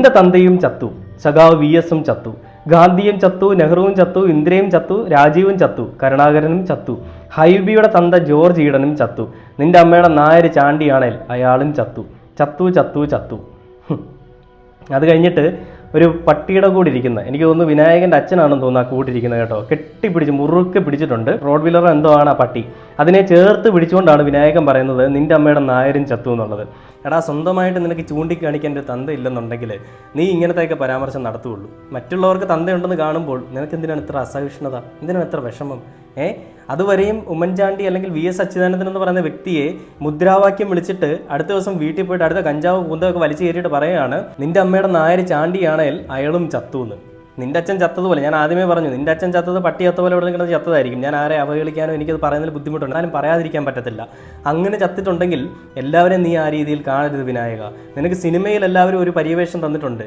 നിന്റെ തന്തയും ചത്തു, സഖാവ് VS ചത്തു, ഗാന്ധിയും ചത്തു, നെഹ്റുവും ചത്തു, ഇന്ദിരയും ചത്തു, രാജീവും ചത്തു, കരുണാകരനും ചത്തു, ഹൈബിയുടെ തന്ത ജോർജ് ഈഡനും ചത്തു, നിന്റെ അമ്മയുടെ നായര് ചാണ്ടിയാണേൽ അയാളും ചത്തു. ചത്തു ചത്തു ചത്തു. അത് കഴിഞ്ഞിട്ട് ഒരു പട്ടിയുടെ കൂടെ ഇരിക്കുന്ന, എനിക്ക് തോന്നുന്നു വിനായകൻ്റെ അച്ഛനാണെന്ന് തോന്നുന്നു ആ കൂട്ടിരിക്കുന്നത് കേട്ടോ. കെട്ടിപ്പിടിച്ച് മുറുക്കെ പിടിച്ചിട്ടുണ്ട്. റോഡ് വീലർ എന്തോ ആണ് ആ പട്ടി. അതിനെ ചേർത്ത് പിടിച്ചുകൊണ്ടാണ് വിനായകൻ പറയുന്നത് നിന്റെ അമ്മയുടെ നായരും ചത്തു എന്നുള്ളത്. എടാ, സ്വന്തമായിട്ട് നിനക്ക് ചൂണ്ടിക്കാണിക്കാൻ ഒരു തന്ത ഇല്ലെന്നുണ്ടെങ്കിൽ നീ ഇങ്ങനത്തെയൊക്കെ പരാമർശം നടത്തുകയുള്ളൂ. മറ്റുള്ളവർക്ക് തന്തയുണ്ടെന്ന് കാണുമ്പോൾ നിനക്ക് എന്തിനാണ് ഇത്ര അസഹിഷ്ണുത, എന്തിനാണ് ഇത്ര വിഷമം? അതുവരെയും ഉമ്മൻചാണ്ടി അല്ലെങ്കിൽ VS അച്യുതാനന്ദൻ എന്ന് പറയുന്ന വ്യക്തിയെ മുദ്രാവാക്യം വിളിച്ചിട്ട് അടുത്ത ദിവസം വീട്ടിൽ പോയിട്ട് അടുത്ത കഞ്ചാവ് കൂന്തമൊക്കെ വലിച്ചു കയറ്റിയിട്ട് പറയുകയാണ് നിന്റെ അമ്മയുടെ നായര് ചാണ്ടിയാണേൽ അയാളും ചത്തു എന്ന്. നിന്റെ അച്ഛൻ ചത്തതുപോലെ, ഞാൻ ആദ്യമേ പറഞ്ഞു, നിന്റെ അച്ഛൻ ചത്തത് പട്ടി ചത്ത പോലെ ഇവിടെ കിടന്ന് ചത്തതായിരിക്കും. ഞാൻ ആരെ അവഹേളിക്കാനോ എനിക്കത് പറയുന്നതിൽ ബുദ്ധിമുട്ടുണ്ട്, ഞാനും പറയാതിരിക്കാൻ പറ്റത്തില്ല. അങ്ങനെ ചത്തിട്ടുണ്ടെങ്കിൽ എല്ലാവരെയും നീ ആ രീതിയിൽ കാണരുത് വിനായക. നിനക്ക് സിനിമയിൽ എല്ലാവരും ഒരു പര്യവേഷം തന്നിട്ടുണ്ട്.